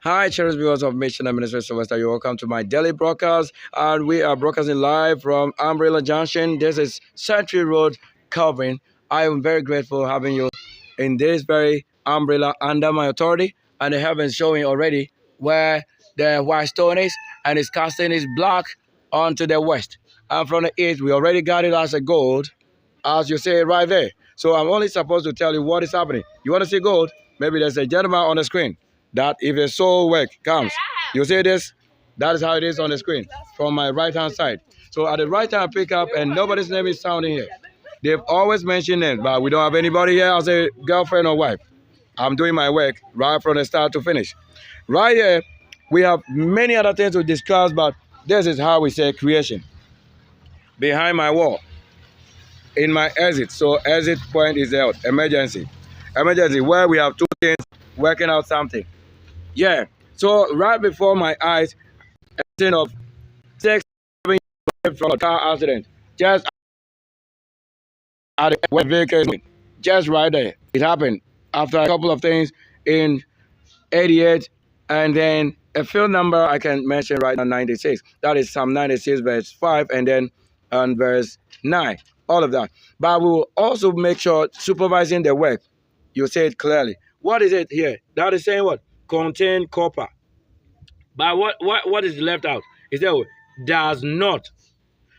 Hi, cheers viewers of Mission Administration West. You're welcome to my daily broadcast, and we are broadcasting live from Umbrella Junction. This is Century Road, Calvin. I am very grateful having you in this very umbrella under my authority, and the heavens showing already where the white stone is, and it's casting its black onto the west. And from the east, we already got it as a gold, as you say right there. So I'm only supposed to tell you what is happening. You want to see gold? Maybe there's a gentleman on the screen that if a soul work comes, you see this? That is how it is on the screen from my right hand side. So at the right hand pick up and nobody's name is sounding here. They've always mentioned it, but we don't have anybody here as a girlfriend or wife. I'm doing my work right from the start to finish. Right here, we have many other things to discuss, but this is how we say creation. Behind my wall, in my exit. So exit point is out. Emergency. Emergency, where we have two things working out something. Yeah. So right before my eyes, a scene of 6 from a car accident. Just at the vehicle, just right there. It happened after a couple of things in 88, and then a field number I can mention right now, 96. That is Psalm 96 verse 5, and then on verse 9. All of that. But we will also make sure supervising the work, you say it clearly. What is it here? That is saying what? Contain copper. But what is left out? It says does not.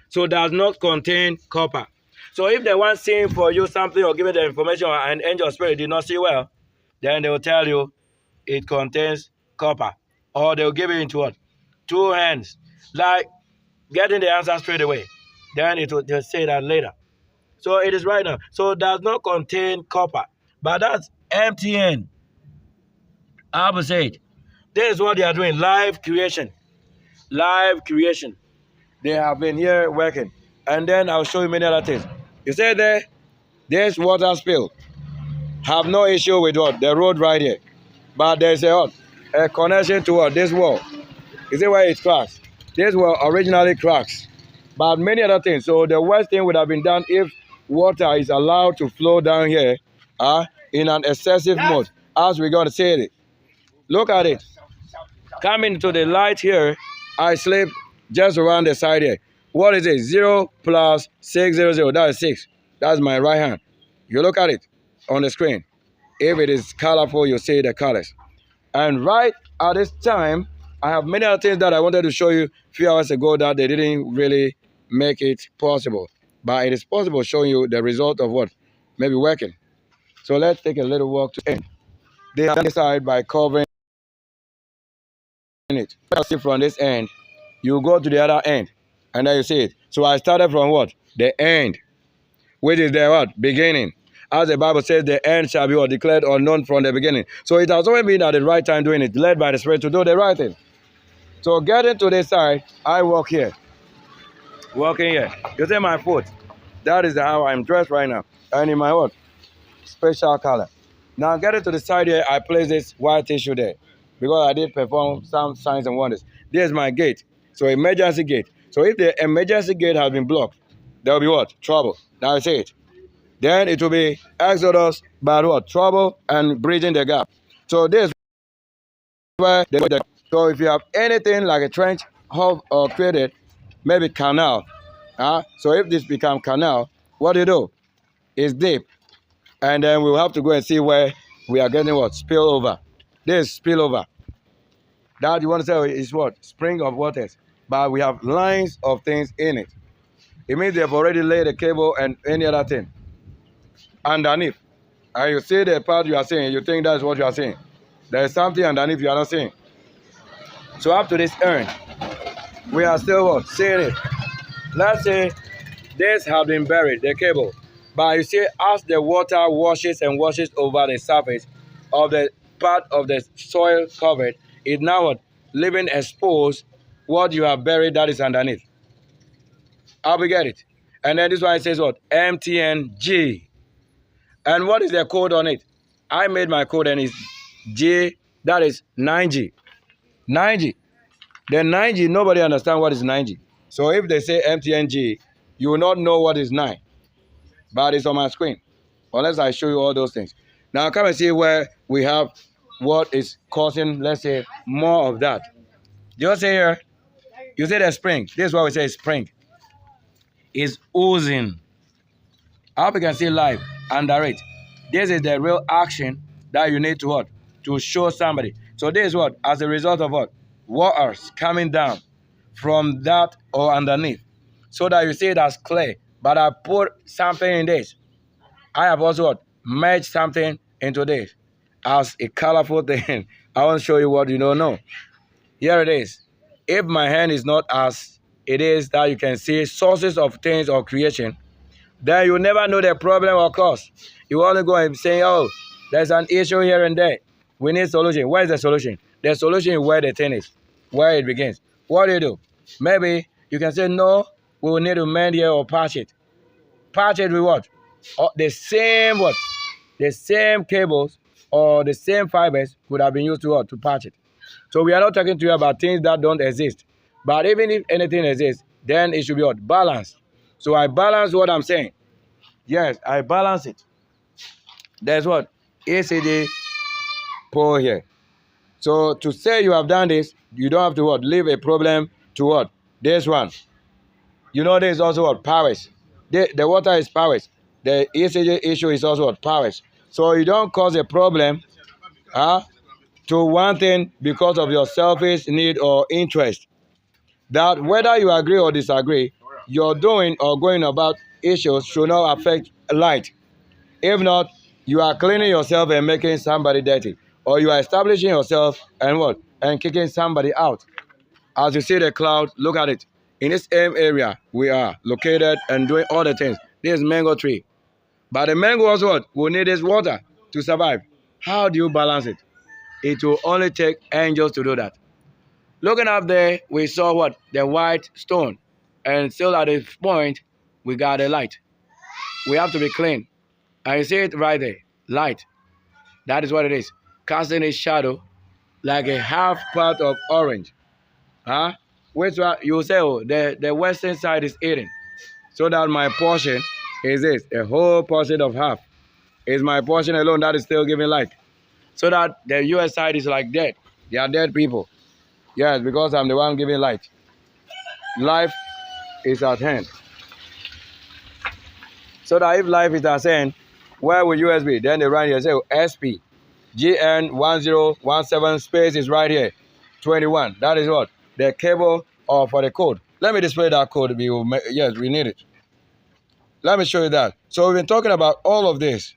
So does not contain copper. So if they want seeing for you something or giving the information and angel spirit did not see well, then they will tell you it contains copper. Or they'll give it into what? Two hands. Like getting the answer straight away. Then it will just say that later. So it is right now. So it does not contain copper. But that's MTN. Opposite. This is what they are doing. Live creation. Live creation. They have been here working. And then I'll show you many other things. You see there, there's water spill. Have no issue with what? The road right here. But there's a connection to what? This wall. You see where it cracks? This wall originally cracks. But many other things. So the worst thing would have been done if water is allowed to flow down here in an excessive mode. As we're going to say it. Look at it. Coming to the light here, I sleep just around the side here. What is it? 0 plus 600. That is 6. That's my right hand. You look at it on the screen. If it is colorful, you see the colors. And right at this time, I have many other things that I wanted to show you a few hours ago that they didn't really make it possible. But it is possible showing you the result of what? Maybe working. So let's take a little walk to end. They have decided by covering it. From this end, you go to the other end, and then you see it. So I started from what? The end, which is the what? Beginning. As the Bible says, the end shall be what? Declared unknown from the beginning. So it has always been at the right time doing it, led by the Spirit to do the right thing. So getting to this side, I walk here. Walking here. You see my foot? That is how I'm dressed right now. And in my what? Special color. Now getting to the side here, I place this white tissue there. Because I did perform some signs and wonders. There's my gate. So emergency gate. So if the emergency gate has been blocked, there will be what? Trouble. Now I say it. Then it will be Exodus, but what? Trouble and bridging the gap. So this is where so if you have anything like a trench or created, maybe canal. So if this become canal, what do? It's deep. And then we'll have to go and see where we are getting what? Spillover. This spillover. That you want to say is what? Spring of waters. But we have lines of things in it. It means they've already laid a cable and any other thing underneath. And you see the part you are seeing, you think that's what you are seeing. There is something underneath you are not seeing. So up to this end, we are still what? Seeing it. Let's say this has been buried, the cable. But you see, as the water washes and washes over the surface of the part of the soil covered, it now what? Leaving exposed what you have buried that is underneath. How we get it? And then this one says what? MTNG. And what is the code on it? I made my code and it's G, that is 9G. 9G. Then 9G, nobody understands what is 9G. So if they say MTNG, you will not know what is 9. But it's on my screen. Unless I show you all those things. Now come and see where we have what is causing, let's say, more of that. Just say here, you say the spring. This is what we say spring. Is oozing. I hope you can see life under it. This is the real action that you need to what? To show somebody. So this is what? As a result of what? Waters coming down from that or underneath. So that you see it as clear. But I put something in this. I have also what? Merged something into this as a colorful thing. I want to show you what you don't know. Here it is. If my hand is not as it is that you can see sources of things or creation, then you never know the problem or cause. You only go and say, oh, there's an issue here and there. We need solution. Where is the solution? The solution is where the thing is, where it begins. What do? Maybe you can say, no, we will need to mend here or patch it. Patch it with what? The same what? The same cables or the same fibers could have been used to what? To patch it. So we are not talking to you about things that don't exist. But even if anything exists, then it should be what? Balanced. So I balance what I'm saying. Yes, I balance it. There's what? ACD pole here. So to say you have done this, you don't have to what? Leave a problem to what? This one. You know there's also what? Powers. The water is powers. The ECG issue is also what? Powers. So you don't cause a problem to one thing because of your selfish need or interest. That whether you agree or disagree, your doing or going about issues should not affect light. If not, you are cleaning yourself and making somebody dirty. Or you are establishing yourself and what? And kicking somebody out. As you see the cloud, look at it. In this same area, we are located and doing all the things. This is mango tree. But the mango also what? Will need this water to survive. How do you balance it? It will only take angels to do that. Looking up there, we saw what? The white stone. And still at this point, we got a light. We have to be clean. And you see it right there. Light. That is what it is. Casting a shadow like a half part of orange. Which one? You say, oh, the western side is eating. So that my portion is this. A whole portion of half. Is my portion alone that is still giving light. So that the US side is like dead. They are dead people. Yes, because I'm the one giving light. Life is at hand. So that if life is at hand, where will US be? Then they write here, say SP. GN1017 space is right here. 21. That is what? The cable or for the code. Let me display that code. Yes, we need it. Let me show you that. So we've been talking about all of this.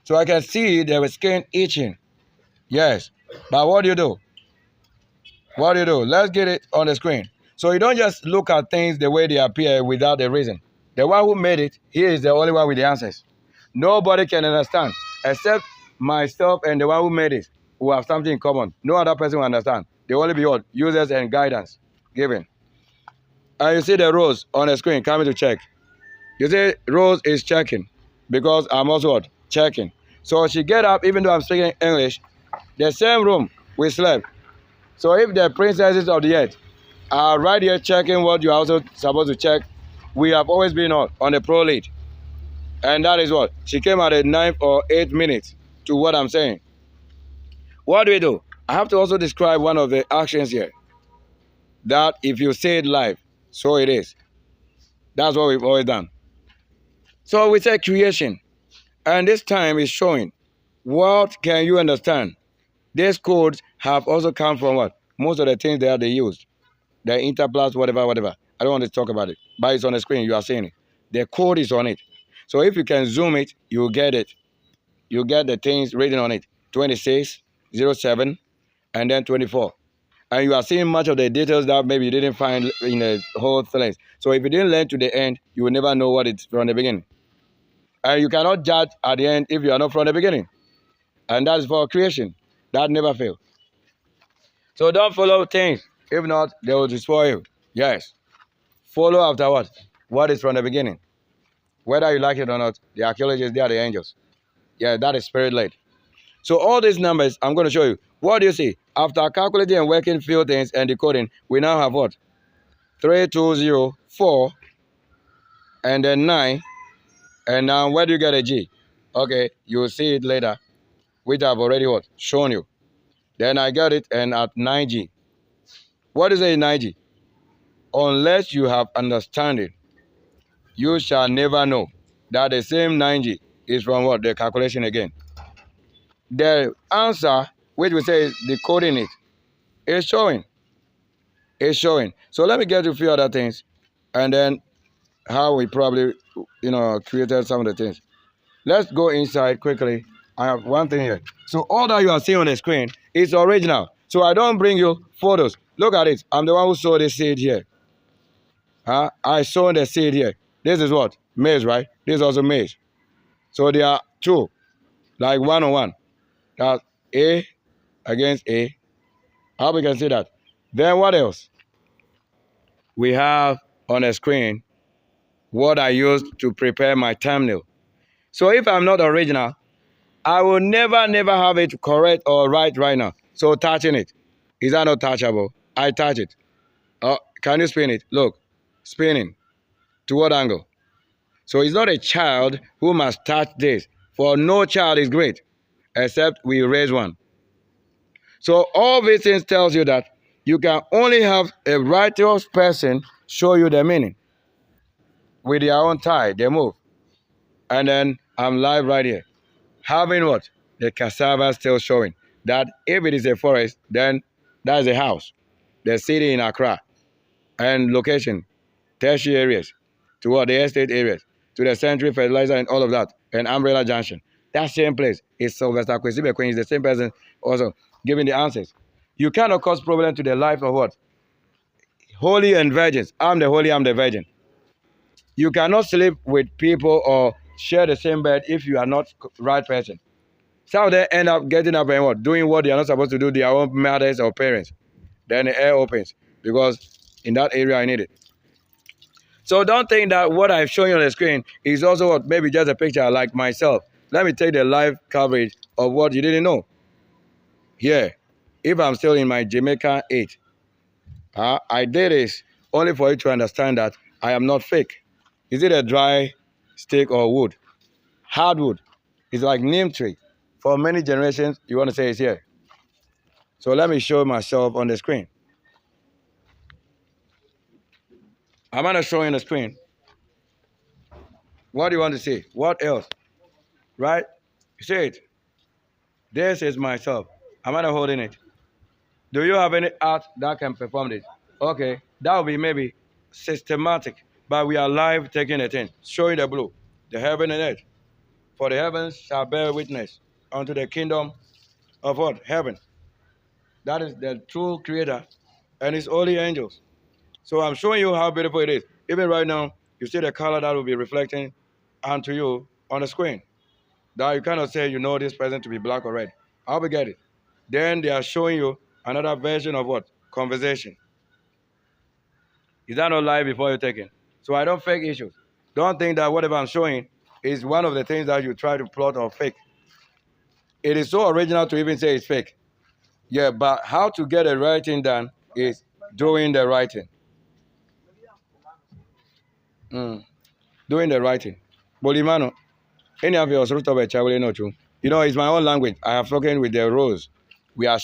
So I can see the skin itching. Yes. But what do? What do? Let's get it on the screen. So you don't just look at things the way they appear without a reason. The one who made it, he is the only one with the answers. Nobody can understand except myself and the one who made it, who have something in common. No other person will understand. They only be what? Users and guidance given. And you see the Rose on the screen coming to check. You see Rose is checking because I'm also what? Checking. So she get up, even though I'm speaking English, the same room we slept. So if the princesses of the earth are right here checking what you're also supposed to check, we have always been on the pro lead. And that is what? She came at the 9th or 8th minute to what I'm saying. What do? I have to also describe one of the actions here. That if you say it live, so it is. That's what we've always done. So we say creation. And this time is showing. What can you understand? These codes have also come from what? Most of the things that they used. The Interplast, whatever. I don't want to talk about it. But it's on the screen. You are seeing it. The code is on it. So if you can zoom it, you get it. You get the things written on it. 26, 07, and then 24. And you are seeing much of the details that maybe you didn't find in the whole thing. So if you didn't learn to the end, you will never know what it's from the beginning. And you cannot judge at the end if you are not from the beginning. And that is for creation. That never fails. So don't follow things. If not, they will destroy you. Yes. Follow after what? What is from the beginning. Whether you like it or not, the archaeologists, they are the angels. Yeah, that is spirit-led. So all these numbers, I'm going to show you. What do you see? After calculating and working few things and decoding, we now have what? 3204 and then 9. And now where do you get a G? Okay, you will see it later. which I've already what? Shown you. Then I got it and at 9G. What is a 9G? Unless you have understanding, you shall never know that the same 9G is from what? The calculation again. The answer, which we say is decoding it, is showing. It's showing. So let me get to a few other things, and then how we probably, created some of the things. Let's go inside quickly. I have one thing here. So all that you are seeing on the screen is original. So I don't bring you photos. Look at it. I'm the one who sowed the seed here. I sowed the seed here. This is what? Maize, right? This is also maize. So there are two, like one-on-one. That's A against A. How we can see that? Then what else? We have on the screen what I used to prepare my thumbnail. So if I'm not original, I will never have it correct or right now. So touching it, is that not touchable? I touch it. Can you spin it? Look, spinning. To what angle? So it's not a child who must touch this. For no child is great, except we raise one. So all these things tells you that you can only have a righteous person show you the meaning. With their own tie, they move. And then I'm live right here. Having what? The cassava still showing. That if it is a forest, then that is a house. The city in Accra. And location, tertiary areas. To what? The estate areas. To the Century Fertilizer and all of that. And Umbrella Junction. That same place is Sylvester Kwesi Queen. Is the same person also giving the answers. You cannot cause problem to the life of what? Holy and virgins. I'm the holy, I'm the virgin. You cannot sleep with people or share the same bed if you are not right person. Some of them end up getting up and what? Doing what they are not supposed to do, their own mothers or parents. Then the air opens because in that area I need it. So don't think that what I've shown you on the screen is also what? Maybe just a picture like myself. Let me take the live coverage of what you didn't know. Here, if I'm still in my Jamaica 8, I did this only for you to understand that I am not fake. Is it a dry stick or wood? Hardwood. It's like neem tree. For many generations, you want to say it's here. So let me show myself on the screen. I'm going to show you on the screen. What do you want to see? What else? Right? See it. This is myself. I'm going to holding it. Do you have any art that can perform this? Okay. That will be maybe systematic. But we are live taking it in. Showing the blue. The heaven and earth. For the heavens shall bear witness unto the kingdom of what? Heaven. That is the true creator and his holy angels. So I'm showing you how beautiful it is. Even right now, you see the color that will be reflecting onto you on the screen. That you cannot say you know this person to be black or red. How we get it? Then they are showing you another version of what? Conversation. Is that not live before you take it? So I don't fake issues. Don't think that whatever I'm showing is one of the things that you try to plot or fake. It is so original to even say it's fake. Yeah, but how to get the writing done is doing the writing. Doing the writing. Bolimano, any of your sort of a traveling or two. You know, it's my own language. I have spoken with the rose. We are